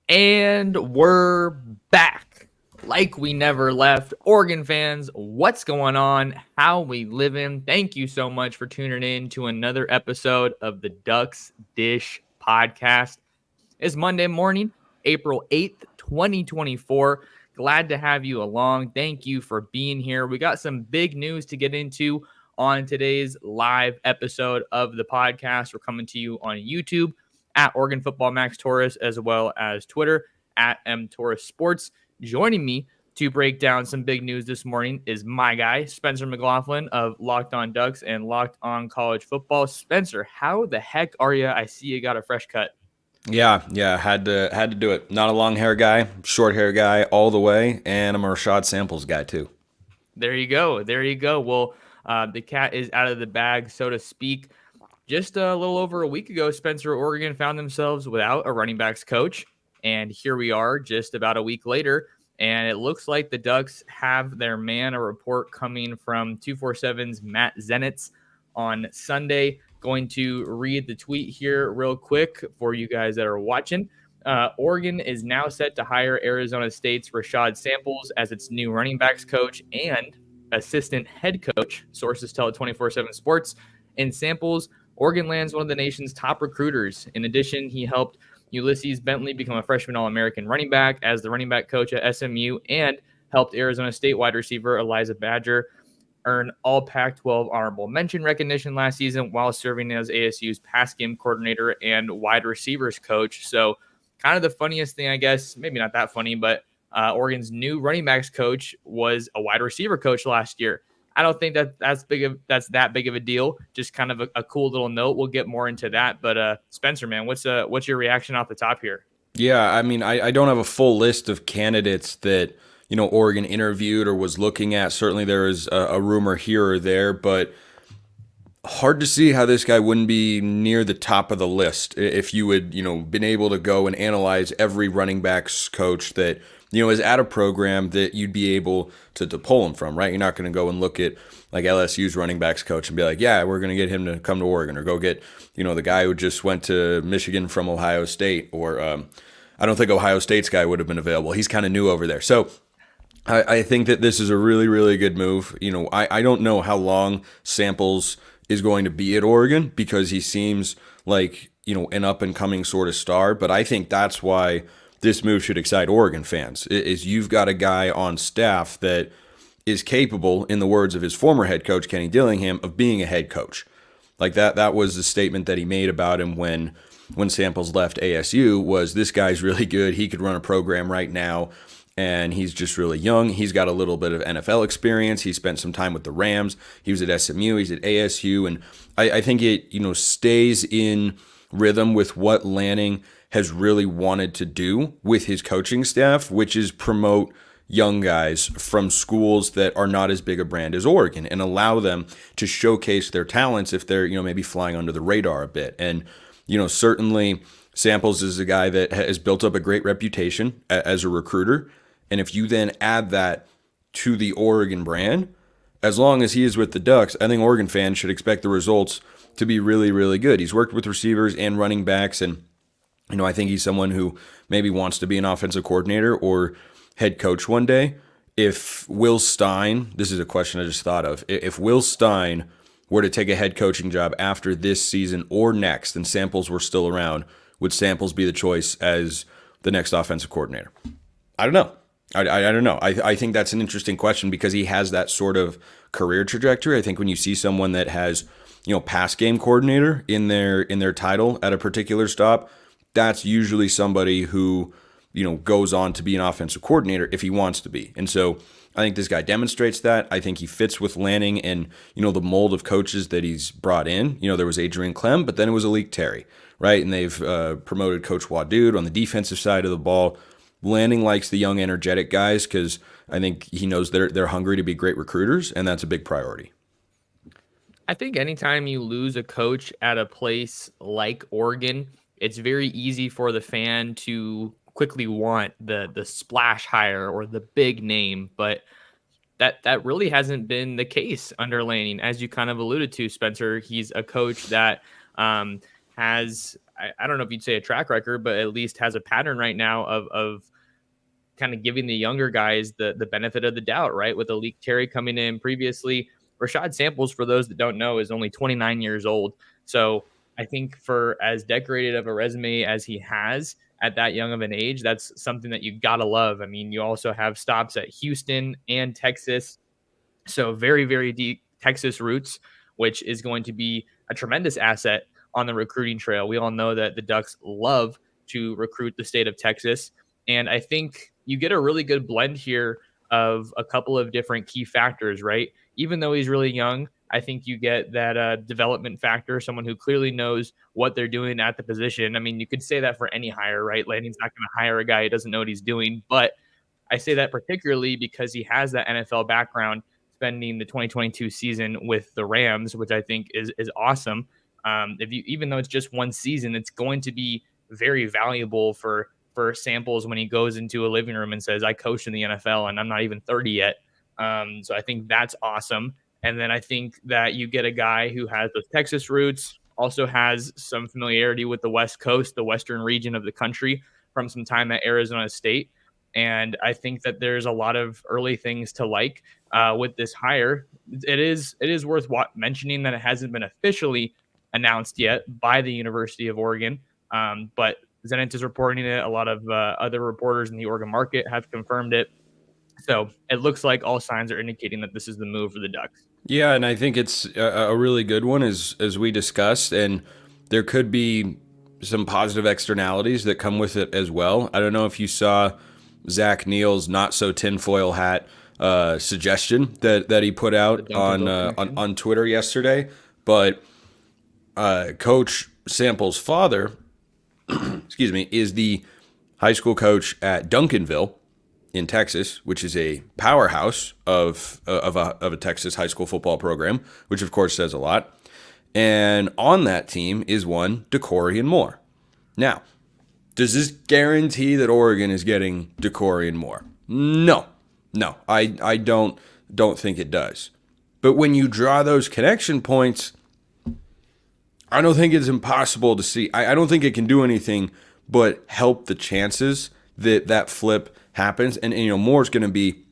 And we're back like we never left. Oregon fans, what's going on? How we living? Thank you so much for tuning in to another episode of the Ducks Dish podcast. It's Monday morning, April 8th, 2024. Glad to have you along. Thank you for being here. We got some big news to get into on today's live episode of the podcast. We're coming to you on YouTube at Oregon Football Max Torres, as well as Twitter at Torres Sports. Joining me to break down some big news this morning is my guy, Spencer McLaughlin of Locked On Ducks and Locked On College Football. Spencer, how the heck are you? I see you got a fresh cut. Yeah, had to do it. Not a long hair guy, short hair guy all the way, and I'm a Rashad Samples guy too. There you go. There you go. Well, the cat is out of the bag, so to speak. Just a little over a week ago, Spencer, Oregon found themselves without a running backs coach. And here we are just about a week later. And it looks like the Ducks have their man, a report coming from 247's Matt Zenitz on Sunday. Going to read the tweet here real quick for you guys that are watching. Oregon is now set to hire Arizona State's Rashad Samples as its new running backs coach and assistant head coach, sources tell 24/7 Sports. In Samples, Oregon lands one of the nation's top recruiters. In addition, he helped Ulysses Bentley become a freshman All-American running back as the running back coach at SMU and helped Arizona State wide receiver Eliza Badger earn all Pac-12 honorable mention recognition last season while serving as ASU's pass game coordinator and wide receivers coach. So kind of the funniest thing, I guess, maybe not that funny, but Oregon's new running backs coach was a wide receiver coach last year. I don't think that's that big of a deal. Just kind of a cool little note. We'll get more into that. But Spencer, man, what's your reaction off the top here? Yeah, I mean, I don't have a full list of candidates that, Oregon interviewed or was looking at. Certainly there is a rumor here or there, but hard to see how this guy wouldn't be near the top of the list if you had, been able to go and analyze every running backs coach that, is at a program that you'd be able to pull him from, right? You're not going to go and look at like LSU's running backs coach and be like, yeah, we're going to get him to come to Oregon, or go get, the guy who just went to Michigan from Ohio State, or I don't think Ohio State's guy would have been available. He's kind of new over there. So I think that this is a really, really good move. I don't know how long Samples is going to be at Oregon because he seems like, an up and coming sort of star. But I think that's why this move should excite Oregon fans, is you've got a guy on staff that is capable, in the words of his former head coach, Kenny Dillingham, of being a head coach. Like that was the statement that he made about him when Samples left ASU, was this guy's really good. He could run a program right now. And he's just really young. He's got a little bit of NFL experience. He spent some time with the Rams. He was at SMU. He's at ASU. And I think it, stays in rhythm with what Lanning has really wanted to do with his coaching staff, which is promote young guys from schools that are not as big a brand as Oregon and allow them to showcase their talents if they're, maybe flying under the radar a bit. And, certainly Samples is a guy that has built up a great reputation as a recruiter. And if you then add that to the Oregon brand, as long as he is with the Ducks, I think Oregon fans should expect the results to be really, really good. He's worked with receivers and running backs, and I think he's someone who maybe wants to be an offensive coordinator or head coach one day. If Will Stein, this is a question I just thought of, if Will Stein were to take a head coaching job after this season or next, and Samples were still around, would Samples be the choice as the next offensive coordinator? I don't know. I don't know. I think that's an interesting question because he has that sort of career trajectory. I think when you see someone that has, pass game coordinator in their title at a particular stop, that's usually somebody who, goes on to be an offensive coordinator if he wants to be. And so I think this guy demonstrates that. I think he fits with Lanning and, the mold of coaches that he's brought in. There was Adrian Clem, but then it was Alik Terry, right? And they've promoted Coach Wadood on the defensive side of the ball. Lanning likes the young, energetic guys because I think he knows they're hungry to be great recruiters, and that's a big priority. I think anytime you lose a coach at a place like Oregon, it's very easy for the fan to quickly want the splash hire or the big name, but that really hasn't been the case under Lanning, as you kind of alluded to, Spencer. He's a coach that has I don't know if you'd say a track record, but at least has a pattern right now of kind of giving the younger guys the benefit of the doubt, right? With Alik Terry coming in previously. Rashad Samples, for those that don't know, is only 29 years old. So I think for as decorated of a resume as he has at that young of an age, that's something that you gotta love. I mean, you also have stops at Houston and Texas, so very, very deep Texas roots, which is going to be a tremendous asset on the recruiting trail. We all know that the Ducks love to recruit the state of Texas. And I think you get a really good blend here of a couple of different key factors, right? Even though he's really young, I think you get that development factor, someone who clearly knows what they're doing at the position. I mean, you could say that for any hire, right? Lanning's not going to hire a guy who doesn't know what he's doing, but I say that particularly because he has that NFL background, spending the 2022 season with the Rams, which I think is awesome. If you, even though it's just one season, it's going to be very valuable for Samples when he goes into a living room and says, "I coached in the NFL and I'm not even 30 yet." So I think that's awesome. And then I think that you get a guy who has those Texas roots, also has some familiarity with the West Coast, the Western region of the country from some time at Arizona State. And I think that there's a lot of early things to like with this hire. It is worth mentioning that it hasn't been officially announced yet by the University of Oregon, but Zenit is reporting it. A lot of other reporters in the Oregon market have confirmed it. So it looks like all signs are indicating that this is the move for the Ducks. Yeah, and I think it's a really good one, as we discussed, and there could be some positive externalities that come with it as well. I don't know if you saw Zach Neal's not so tinfoil hat suggestion that he put out on Twitter yesterday, but Coach Samples' father, excuse me, is the high school coach at Duncanville in Texas, which is a powerhouse of a Texas high school football program, which of course says a lot. And on that team is one DeCorian Moore. Now, does this guarantee that Oregon is getting DeCorian Moore? No, I don't think it does. But when you draw those connection points, I don't think it's impossible to see. I don't think it can do anything but help the chances that flip happens. And Moore's going to be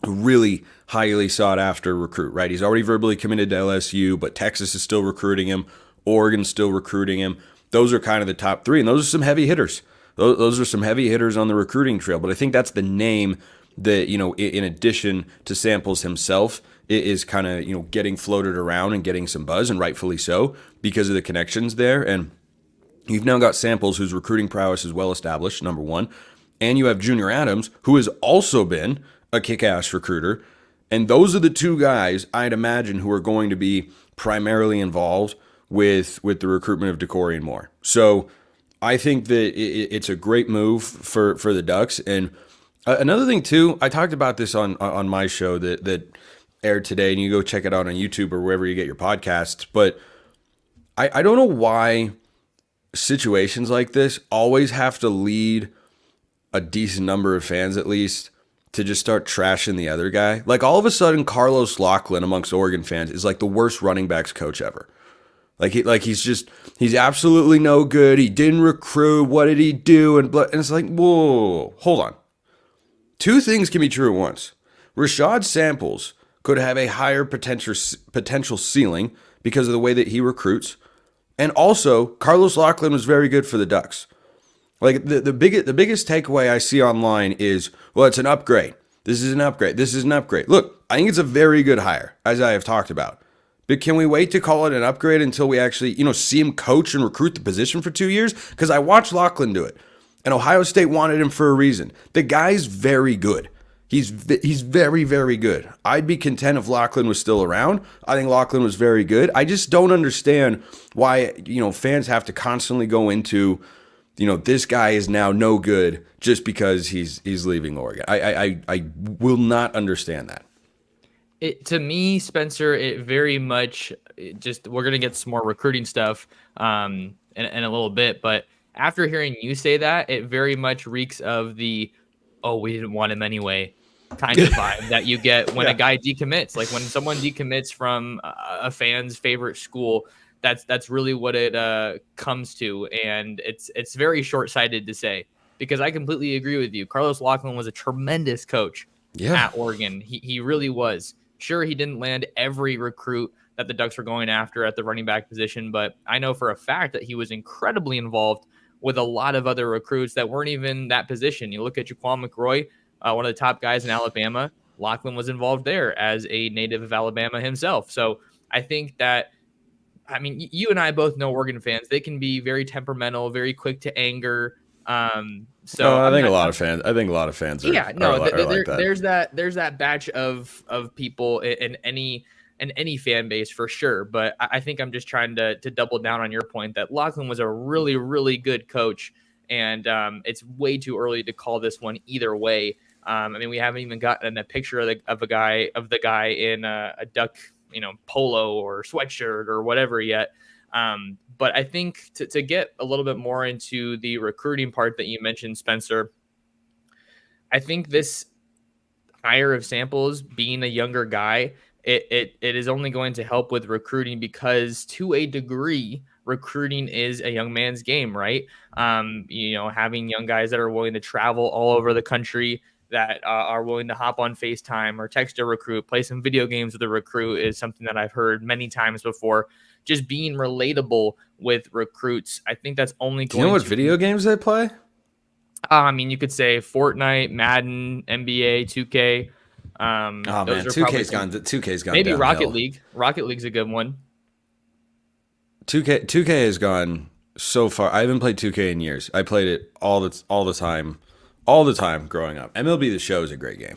a really highly sought after recruit, right? He's already verbally committed to LSU, but Texas is still recruiting him. Oregon's still recruiting him. Those are kind of the top three, and those are some heavy hitters. Those are some heavy hitters on the recruiting trail. But I think that's the name that, in addition to Samples himself, is kind of, getting floated around and getting some buzz, and rightfully so, because of the connections there. And you've now got Samples, whose recruiting prowess is well established, number one. And you have Junior Adams, who has also been a kick-ass recruiter. And those are the two guys, I'd imagine, who are going to be primarily involved with the recruitment of DeCorian Moore. So I think that it's a great move for the Ducks. And another thing, too, I talked about this on my show that aired today, and you go check it out on YouTube or wherever you get your podcasts. But I don't know why situations like this always have to lead a decent number of fans, at least, to just start trashing the other guy. Like, all of a sudden, Carlos Locklyn amongst Oregon fans is like the worst running backs coach ever. He's absolutely no good. He didn't recruit. What did he do? And it's like, whoa, hold on. Two things can be true at once. Rashad Samples could have a higher potential ceiling because of the way that he recruits. And also, Carlos Locklyn was very good for the Ducks. Like, the biggest takeaway I see online is, well, it's an upgrade. This is an upgrade. This is an upgrade. Look, I think it's a very good hire, as I have talked about. But can we wait to call it an upgrade until we actually, see him coach and recruit the position for 2 years? Because I watched Locklyn do it. And Ohio State wanted him for a reason. The guy's very good. He's very, very good. I'd be content if Locklyn was still around. I think Locklyn was very good. I just don't understand why, fans have to constantly go into, this guy is now no good just because he's leaving Oregon. I will not understand that. To me, Spencer, it very much we're going to get some more recruiting stuff in a little bit. But after hearing you say that, it very much reeks of the, oh, we didn't want him anyway kind of vibe that you get when a guy decommits. Like when someone decommits from a fan's favorite school, That's really what it comes to, and it's very short sighted to say, because I completely agree with you. Carlos Locklyn was a tremendous coach Yeah. at Oregon. He really was. Sure, he didn't land every recruit that the Ducks were going after at the running back position, but I know for a fact that he was incredibly involved with a lot of other recruits that weren't even that position. You look at Jaquan McRoy, one of the top guys in Alabama. Locklyn was involved there as a native of Alabama himself. So I think that, I mean, you and I both know Oregon fans. They can be very temperamental, very quick to anger. So Oh, I I'm think not. a lot of fans. I think a lot of fans Yeah, are, no, are like that. there's that batch of people in any fan base for sure. But I think I'm just trying to double down on your point that Lachlan was a really really good coach, and it's way too early to call this one either way. I mean, we haven't even gotten a picture of the guy in a duck, polo or sweatshirt or whatever yet. But I think to get a little bit more into the recruiting part that you mentioned, Spencer, I think this hire of Samples being a younger guy, it is only going to help with recruiting, because to a degree, recruiting is a young man's game, right? Having young guys that are willing to travel all over the country, that are willing to hop on FaceTime or text a recruit, play some video games with a recruit, is something that I've heard many times before. Just being relatable with recruits, I think that's only Do you know going what to. video games they play? I mean, you could say Fortnite, Madden, NBA, 2K. Oh Those man, are probably 2K's gone maybe Rocket downhill. League. Rocket League's a good one. 2K has gone so far. I haven't played 2K in years. I played it all the time growing up. MLB The Show is a great game.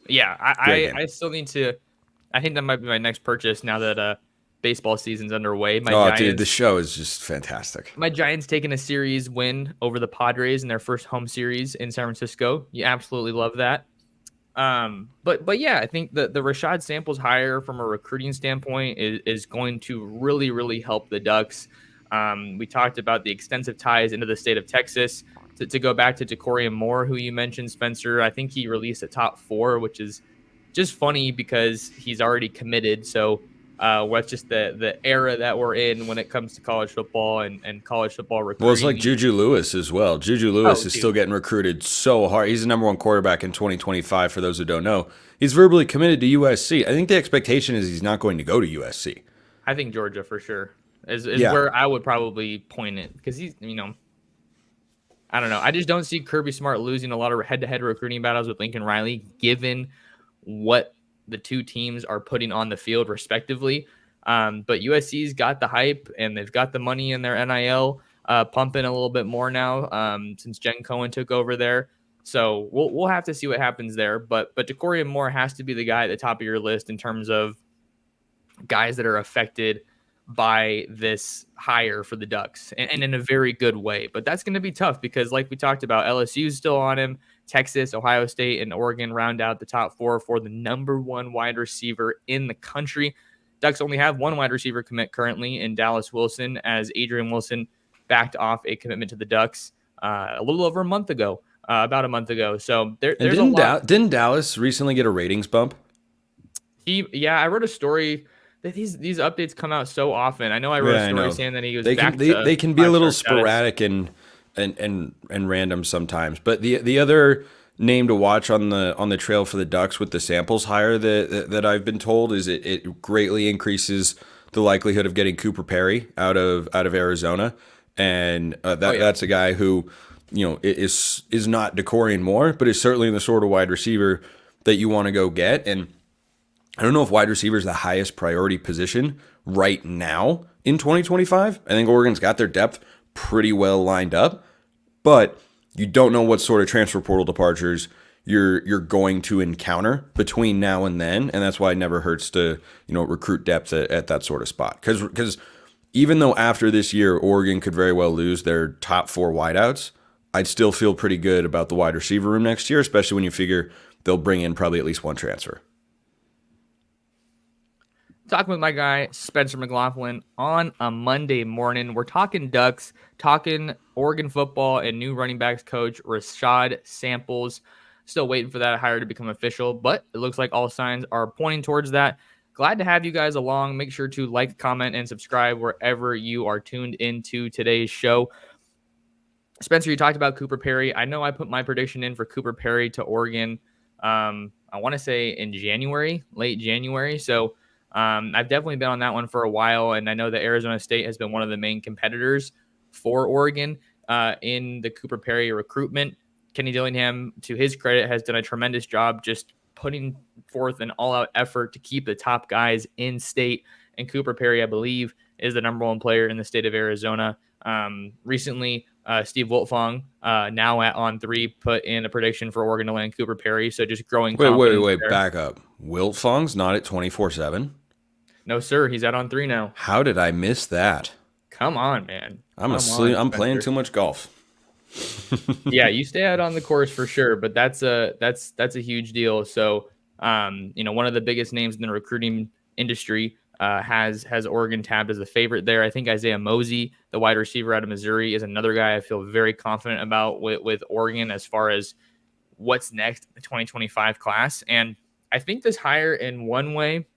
Yeah, Great game. I still need to. I think that might be my next purchase now that baseball season's underway. Oh, dude, the show is just fantastic. My Giants taking a series win over the Padres in their first home series in San Francisco. You absolutely love that. But yeah, I think the Rashad Samples hire from a recruiting standpoint is going to really, really help the Ducks. We talked about the extensive ties into the state of Texas. To go back to Decorium Moore, who you mentioned, Spencer, I think he released a top 4, which is just funny because he's already committed. So what's just the era that we're in when it comes to college football and college football recruiting. Well, it's like Juju Lewis as well. Juju Lewis is dude. still getting recruited so hard. He's the number 1 quarterback in 2025, for those who don't know. He's verbally committed to USC. I think the expectation is he's not going to go to USC. I think Georgia for sure is Yeah. where I would probably point it, because he's, I don't know. I just don't see Kirby Smart losing a lot of head-to-head recruiting battles with Lincoln Riley, given what the two teams are putting on the field respectively. But USC's got the hype, and they've got the money in their NIL pumping a little bit more now since Jen Cohen took over there. So we'll have to see what happens there. But Decorium Moore has to be the guy at the top of your list in terms of guys that are affected by this hire for the Ducks, and in a very good way. But that's going to be tough because, like we talked about, LSU's still on him. Texas, Ohio State, and Oregon round out the top 4 for the number 1 wide receiver in the country. Ducks only have 1 wide receiver commit currently in Dallas Wilson, as Adrian Wilson backed off a commitment to the Ducks a little over a month ago, about a month ago. So there's a lot. Didn't Dallas recently get a ratings bump? I wrote a story. These updates come out so often. I know I wrote a story saying that he was they back can, they can be a little sporadic status. and random sometimes. But the other name to watch on the trail for the Ducks with the Samples hire that I've been told is it greatly increases the likelihood of getting Cooper Perry out of Arizona, and that's a guy who is not Decorian Moore, but is certainly the sort of wide receiver that you want to go get. And I don't know if wide receiver is the highest priority position right now in 2025. I think Oregon's got their depth pretty well lined up, but you don't know what sort of transfer portal departures you're going to encounter between now and then, and that's why it never hurts to recruit depth at that sort of spot. Because even though after this year Oregon could very well lose their top 4 wideouts, I'd still feel pretty good about the wide receiver room next year, especially when you figure they'll bring in probably at least 1 transfer. Talking with my guy, Spencer McLaughlin, on a Monday morning. We're talking Ducks, talking Oregon football, and new running backs coach Rashad Samples. Still waiting for that hire to become official, but it looks like all signs are pointing towards that. glad to have you guys along. Make sure to like, comment, and subscribe wherever you are tuned into today's show. Spencer, you talked about Cooper Perry. I know I put my prediction in for Cooper Perry to Oregon. I want to say in January, late January. So I've definitely been on that one for a while, and I know that Arizona State has been one of the main competitors for Oregon in the Cooper Perry recruitment. Kenny Dillingham, to his credit, has done a tremendous job just putting forth an all-out effort to keep the top guys in state. And Cooper Perry, I believe, is the number one player in the state of Arizona. Recently, Steve Wiltfong, now at On3, put in a prediction for Oregon to land Cooper Perry. So just growing confidence. Wait, back up. Wiltfong's not at 24/7? No, sir. He's at On3 now. How did I miss that? Come on, man. I'm asleep. I'm playing too much golf. Yeah, you stay out on the course for sure, but that's a huge deal. So, one of the biggest names in the recruiting industry has Oregon tabbed as a favorite there. I think Isaiah Mosey, the wide receiver out of Missouri, is another guy I feel very confident about with Oregon as far as what's next in the 2025 class. And I think this hire in one way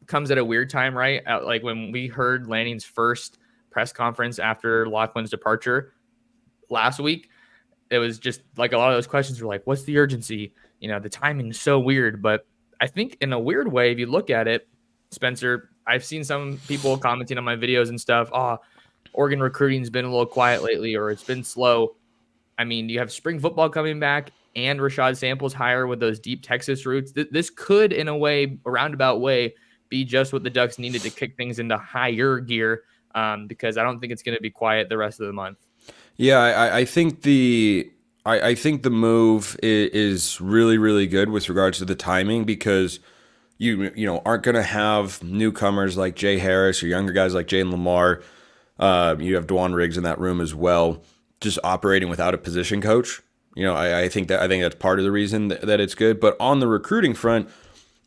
comes at a weird time, right? Like when we heard Lanning's first press conference after Locklyn's departure last week, it was just like a lot of those questions were like, what's the urgency? The timing is so weird. But I think in a weird way, if you look at it, Spencer, I've seen some people commenting on my videos and stuff. Oregon recruiting's been a little quiet lately, or it's been slow. I mean, you have spring football coming back and Rashad Samples hire with those deep Texas roots. This could, in a roundabout way, be just what the Ducks needed to kick things into higher gear, because I don't think it's going to be quiet the rest of the month. Yeah, I think the move is really, really good with regards to the timing, because you aren't going to have newcomers like Jay Harris or younger guys like Jayden Lamar. You have Dwan Riggs in that room as well, just operating without a position coach. I think that's part of the reason that it's good. But on the recruiting front,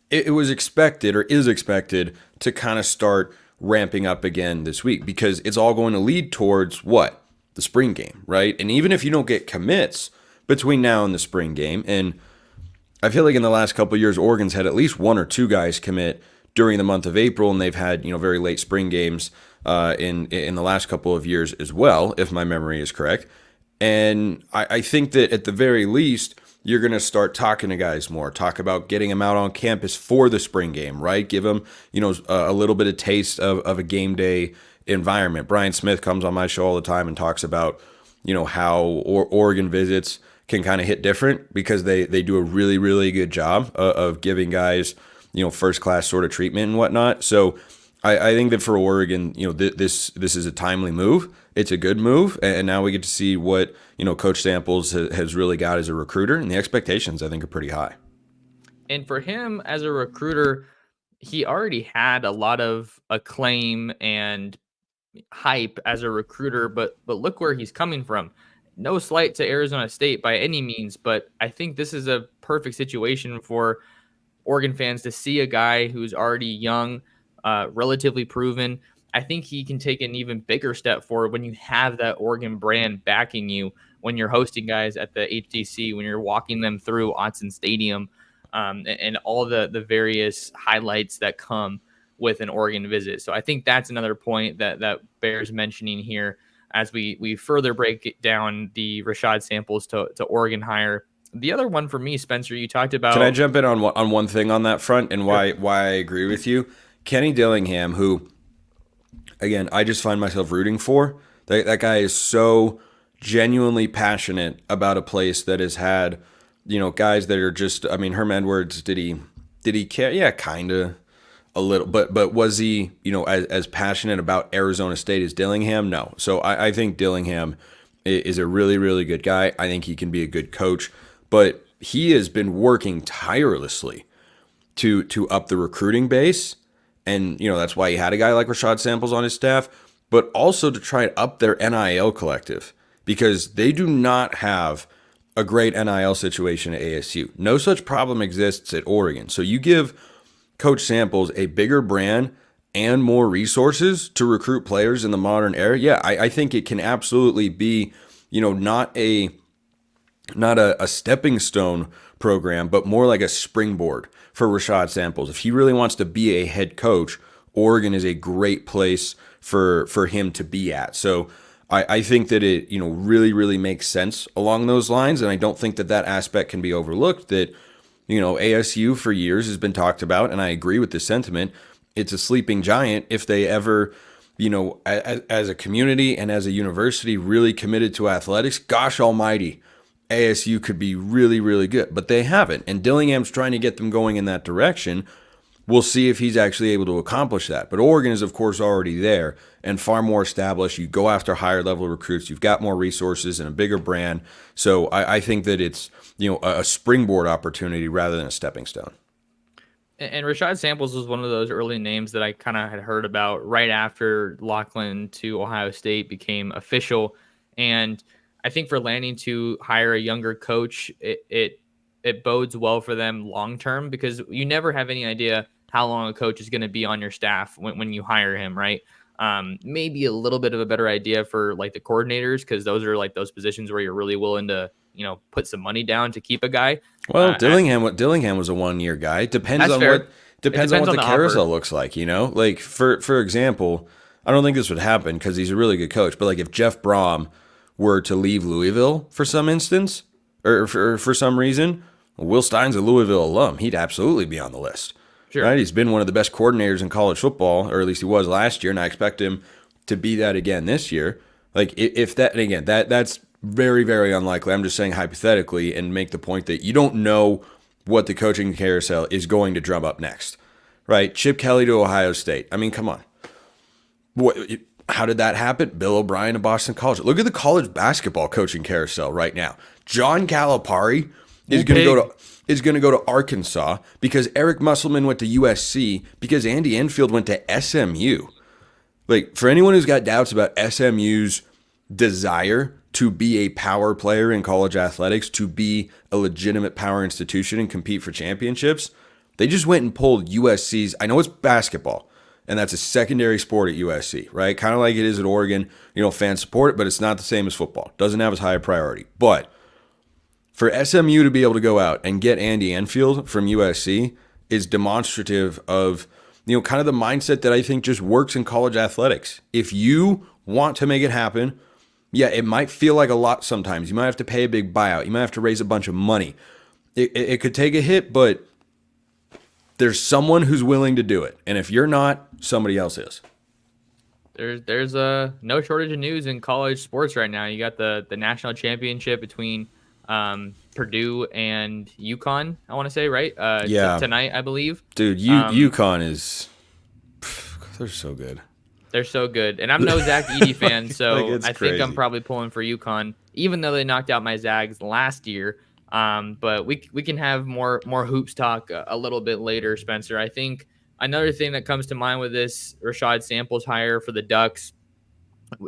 it was expected, or is expected, to kind of start ramping up again this week, because it's all going to lead towards what? The spring game, right? And even if you don't get commits between now and the spring game, and I feel like in the last couple of years, Oregon's had at least one or two guys commit during the month of April, and they've had very late spring games in the last couple of years as well, if my memory is correct. And I think that at the very least, you're going to start talking to guys more, talk about getting them out on campus for the spring game, right? Give them, a little bit of taste of a game day environment. Brian Smith comes on my show all the time and talks about, how Oregon visits can kind of hit different, because they do a really, really good job of giving guys, first class sort of treatment and whatnot. So I think that for Oregon, this is a timely move. It's a good move, and now we get to see what Coach Samples has really got as a recruiter, and the expectations I think are pretty high. And for him as a recruiter, he already had a lot of acclaim and hype as a recruiter, but look where he's coming from. No slight to Arizona State by any means, but I think this is a perfect situation for Oregon fans to see a guy who's already young, relatively proven. I think he can take an even bigger step forward when you have that Oregon brand backing you, when you're hosting guys at the HTC, when you're walking them through Autzen Stadium, and all the various highlights that come with an Oregon visit. So I think that's another point that bears mentioning here as we further break down the Rashad Samples to Oregon hire. The other one for me, Spencer, you talked about. Can I jump in on one thing on that front, and why I agree with you? Kenny Dillingham, who, again, I just find myself rooting for. That guy is so genuinely passionate about a place that has had, guys that are just, Herm Edwards, did he care? Yeah, kind of a little, but was he, as passionate about Arizona State as Dillingham? No. So I think Dillingham is a really, really good guy. I think he can be a good coach, but he has been working tirelessly to up the recruiting base. And, that's why he had a guy like Rashad Samples on his staff, but also to try and up their NIL collective, because they do not have a great NIL situation at ASU. No such problem exists at Oregon. So you give Coach Samples a bigger brand and more resources to recruit players in the modern era. Yeah, I think it can absolutely be, not a stepping stone program, but more like a springboard for Rashad Samples. If he really wants to be a head coach, Oregon is a great place for him to be at. So I think that it really really makes sense along those lines, and I don't think that that aspect can be overlooked. That ASU for years has been talked about, and I agree with this sentiment. It's a sleeping giant if they ever, as a community and as a university really committed to athletics. Gosh almighty, ASU could be really, really good, but they haven't. And Dillingham's trying to get them going in that direction. We'll see if he's actually able to accomplish that. But Oregon is, of course, already there and far more established. You go after higher level recruits. You've got more resources and a bigger brand. So I think that it's a springboard opportunity rather than a stepping stone. And Rashad Samples was one of those early names that I kind of had heard about right after Locklyn to Ohio State became official. And I think for Lanning to hire a younger coach, it bodes well for them long term, because you never have any idea how long a coach is going to be on your staff when you hire him, right? Maybe a little bit of a better idea for like the coordinators, because those are like those positions where you're really willing to put some money down to keep a guy. Well, Dillingham was a 1-year guy. Depends on what the carousel looks like. Like for example, I don't think this would happen because he's a really good coach. But like if Jeff Brom were to leave Louisville for some instance or for some reason, Will Stein's a Louisville alum. He'd absolutely be on the list. Sure. Right? He's been one of the best coordinators in college football, or at least he was last year, and I expect him to be that again this year. Like if that, and again, that's very, very unlikely. I'm just saying hypothetically, and make the point that you don't know what the coaching carousel is going to drum up next, right? Chip Kelly to Ohio State. I mean, come on. How did that happen? Bill O'Brien to Boston College. Look at the college basketball coaching carousel right now. John Calipari is going to go to Arkansas because Eric Musselman went to USC because Andy Enfield went to SMU. Like, for anyone who's got doubts about SMU's desire to be a power player in college athletics, to be a legitimate power institution and compete for championships, they just went and pulled USC's. I know it's basketball, and that's a secondary sport at USC, right? Kind of like it is at Oregon. Fans support it, but it's not the same as football. Doesn't have as high a priority. But for SMU to be able to go out and get Andy Enfield from USC is demonstrative of, kind of the mindset that I think just works in college athletics. If you want to make it happen, yeah, it might feel like a lot sometimes. You might have to pay a big buyout. You might have to raise a bunch of money. It could take a hit, but there's someone who's willing to do it. And if you're not, somebody else is. There's no shortage of news in college sports right now. You got the national championship between Purdue and UConn, I want to say, right? Yeah. Tonight, I believe. Dude, UConn is... They're so good. They're so good. And I'm no Zach Edey fan, so I crazy. think I'm probably pulling for UConn, even though they knocked out my Zags last year. But we can have more hoops talk a little bit later, Spencer. I think another thing that comes to mind with this Rashad Samples hire for the Ducks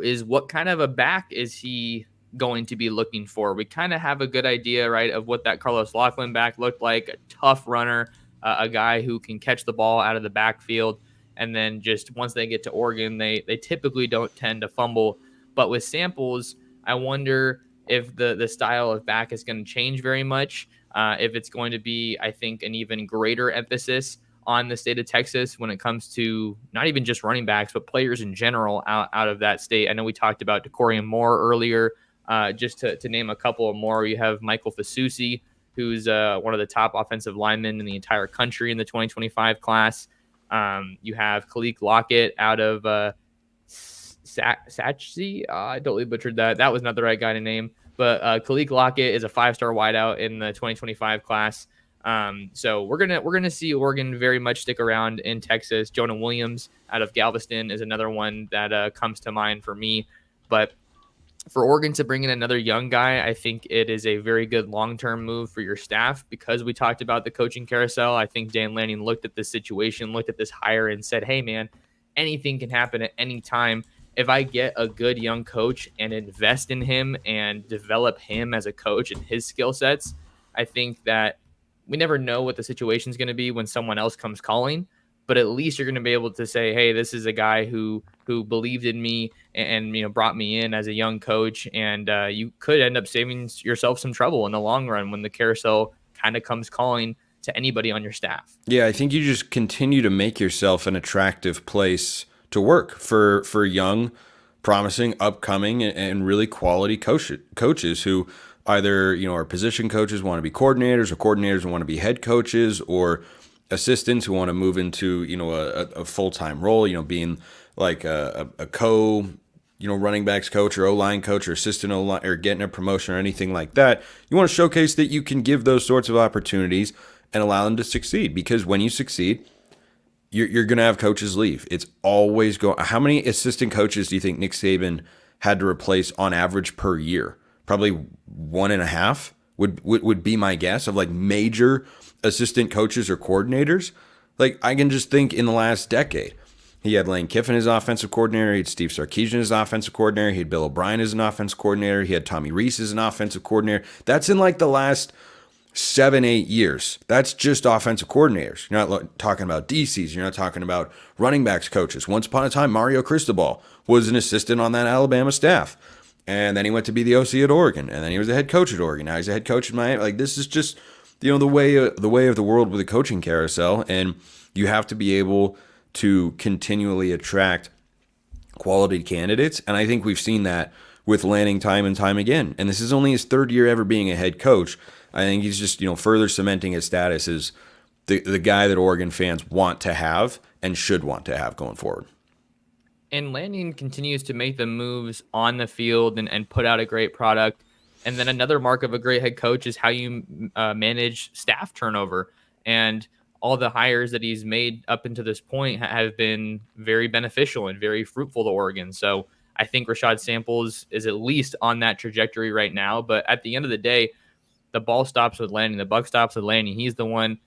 is what kind of a back is he going to be looking for. We kind of have a good idea, right, of what that Carlos Locklyn back looked like, a tough runner, a guy who can catch the ball out of the backfield. And then just once they get to Oregon, they typically don't tend to fumble. But with Samples, I wonder if the style of back is going to change very much, if it's going to be, I think, an even greater emphasis on the state of Texas when it comes to not even just running backs, but players in general out of that state. I know we talked about Decorian Moore earlier. Just to name a couple of more, you have Michael Fasusi, who's one of the top offensive linemen in the entire country in the 2025 class. You have Khalil Lockett out of Satchie. I totally butchered that. That was not the right guy to name. But Khalil Lockett is a 5-star wideout in the 2025 class. So we're gonna see Oregon very much stick around in Texas. Jonah Williams out of Galveston is another one that comes to mind for me. But for Oregon to bring in another young guy, I think it is a very good long-term move for your staff, because we talked about the coaching carousel. I think Dan Lanning looked at this situation, looked at this hire and said, hey, man, anything can happen at any time. If I get a good young coach and invest in him and develop him as a coach and his skill sets, I think that we never know what the situation is going to be when someone else comes calling. But at least you're going to be able to say, hey, this is a guy who believed in me and brought me in as a young coach. And you could end up saving yourself some trouble in the long run when the carousel kind of comes calling to anybody on your staff. Yeah, I think you just continue to make yourself an attractive place to work for young, promising, upcoming, and really quality coaches who either are position coaches, want to be coordinators, or coordinators who want to be head coaches, or assistants who want to move into a full time role. Being like a co running backs coach or O-line coach or assistant O-line or getting a promotion or anything like that. You want to showcase that you can give those sorts of opportunities and allow them to succeed, because when you succeed, you're going to have coaches leave. It's always going. How many assistant coaches do you think Nick Saban had to replace on average per year? Probably 1.5 would be my guess of like major assistant coaches or coordinators. Like I can just think in the last decade, he had Lane Kiffin as offensive coordinator. He had Steve Sarkisian as offensive coordinator. He had Bill O'Brien as an offensive coordinator. He had Tommy Rees as an offensive coordinator. That's in like the last 7-8 years. That's just offensive coordinators. You're not talking about DCs. You're not talking about running backs coaches. Once upon a time, Mario Cristobal was an assistant on that Alabama staff. And then he went to be the OC at Oregon. And then he was the head coach at Oregon. Now he's the head coach in Miami. Like this is just, the way of the world with the coaching carousel. And you have to be able to continually attract quality candidates. And I think we've seen that with Lanning time and time again. And this is only his third year ever being a head coach. I think he's just, further cementing his status as the guy that Oregon fans want to have and should want to have going forward. And Lanning continues to make the moves on the field and put out a great product. And then another mark of a great head coach is how you manage staff turnover. And all the hires that he's made up until this point have been very beneficial and very fruitful to Oregon. So I think Rashad Samples is at least on that trajectory right now. But at the end of the day, the ball stops with Lanning. The buck stops with Lanning. He's the one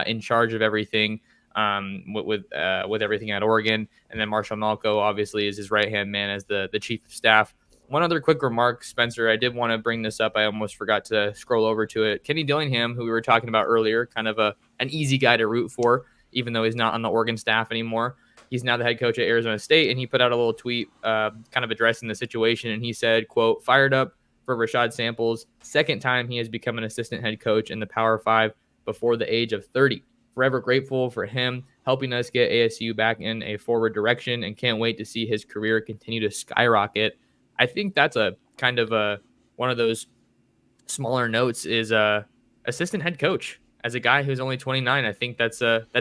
in charge of everything with everything at Oregon. And then Marshall Malco obviously is his right-hand man as the chief of staff. One other quick remark, Spencer, I did want to bring this up. I almost forgot to scroll over to it. Kenny Dillingham, who we were talking about earlier, kind of an easy guy to root for, even though he's not on the Oregon staff anymore. He's now the head coach at Arizona State, and he put out a little tweet kind of addressing the situation, and he said, quote, "Fired up for Rashad Samples. Second time he has become an assistant head coach in the Power 5 before the age of 30. Forever grateful for him helping us get ASU back in a forward direction and can't wait to see his career continue to skyrocket." I think that's a kind of one of those smaller notes is assistant head coach. As a guy who's only 29, I think that's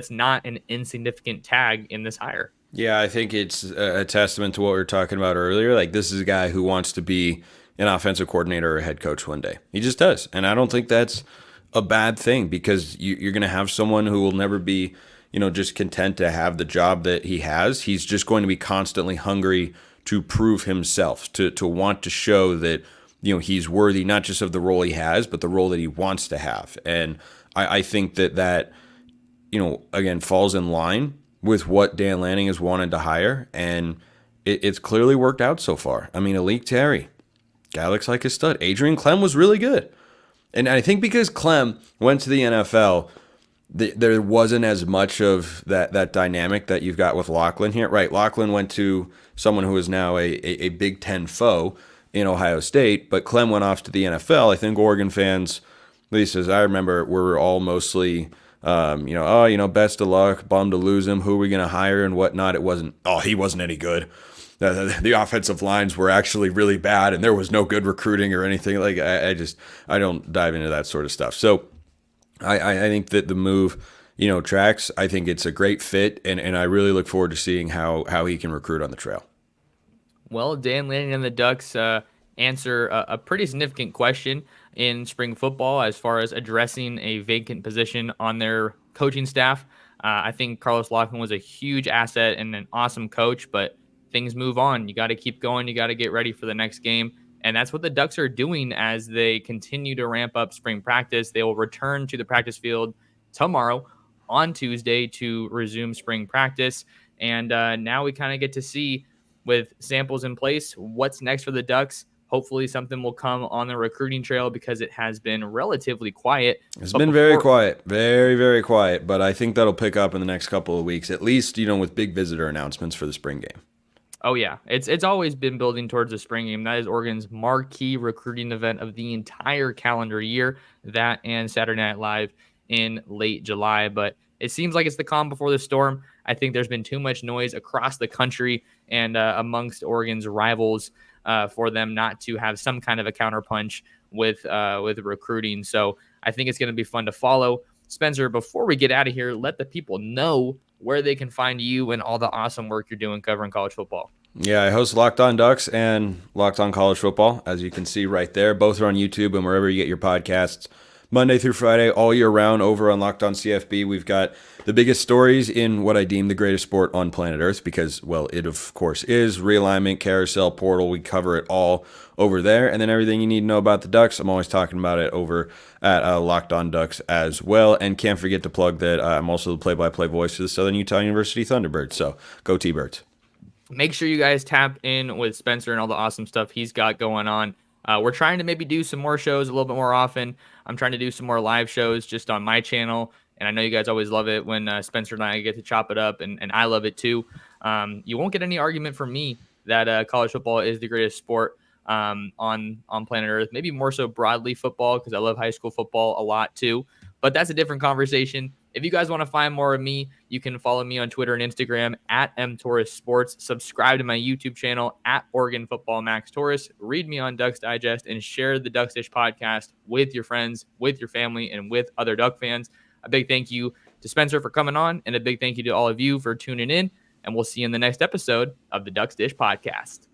not an insignificant tag in this hire. Yeah, I think it's a testament to what we were talking about earlier. Like this is a guy who wants to be an offensive coordinator or a head coach one day. He just does. And I don't think that's a bad thing, because you're going to have someone who will never be, just content to have the job that he has. He's just going to be constantly hungry to prove himself, to want to show that, he's worthy not just of the role he has, but the role that he wants to have. And I think that, again, falls in line with what Dan Lanning has wanted to hire. And it's clearly worked out so far. I mean, Alik Terry, guy looks like a stud. Adrian Clem was really good. And I think because Clem went to the NFL, there wasn't as much of that dynamic that you've got with Locklyn here. Right, Locklyn went to someone who is now a Big Ten foe in Ohio State, but Clem went off to the NFL. I think Oregon fans, at least as I remember, were all mostly, best of luck, bummed to lose him, who are we going to hire and whatnot. It wasn't, he wasn't any good. The offensive lines were actually really bad, and there was no good recruiting or anything. Like I don't dive into that sort of stuff. So I think that the move, tracks. I think it's a great fit, and I really look forward to seeing how he can recruit on the trail. Well, Dan Lanning and the Ducks answer a pretty significant question in spring football as far as addressing a vacant position on their coaching staff. I think Carlos Locklyn was a huge asset and an awesome coach, but things move on. You got to keep going. You got to get ready for the next game. And that's what the Ducks are doing as they continue to ramp up spring practice. They will return to the practice field tomorrow on Tuesday to resume spring practice. And now we kind of get to see, with Samples in place, what's next for the Ducks. Hopefully something will come on the recruiting trail, because it has been relatively quiet. It's been very quiet, very, very quiet. But I think that'll pick up in the next couple of weeks, at least, with big visitor announcements for the spring game. Oh yeah, it's always been building towards the spring game. That is Oregon's marquee recruiting event of the entire calendar year. That and Saturday Night Live in late July. But it seems like it's the calm before the storm. I think there's been too much noise across the country and amongst Oregon's rivals for them not to have some kind of a counterpunch with recruiting. So I think it's going to be fun to follow. Spencer, before we get out of here, let the people know where they can find you and all the awesome work you're doing covering college football. Yeah, I host Locked On Ducks and Locked On College Football, as you can see right there. Both are on YouTube and wherever you get your podcasts. Monday through Friday, all year round, over on Locked On CFB. We've got the biggest stories in what I deem the greatest sport on planet Earth because, well, it of course is realignment, carousel, portal. We cover it all over there. And then everything you need to know about the Ducks, I'm always talking about it over at Locked On Ducks as well. And can't forget to plug that I'm also the play-by-play voice for the Southern Utah University Thunderbirds. So go T-Birds. Make sure you guys tap in with Spencer and all the awesome stuff he's got going on. We're trying to maybe do some more shows a little bit more often. I'm trying to do some more live shows just on my channel. And I know you guys always love it when Spencer and I get to chop it up, and I love it too. You won't get any argument from me that college football is the greatest sport on planet Earth. Maybe more so broadly football because I love high school football a lot too. But that's a different conversation. If you guys want to find more of me, you can follow me on Twitter and Instagram at mtorressports. Subscribe to my YouTube channel at Oregon Football Max Torres. Read me on Ducks Digest and share the Ducks Dish podcast with your friends, with your family, and with other Duck fans. A big thank you to Spencer for coming on, and a big thank you to all of you for tuning in. And we'll see you in the next episode of the Ducks Dish podcast.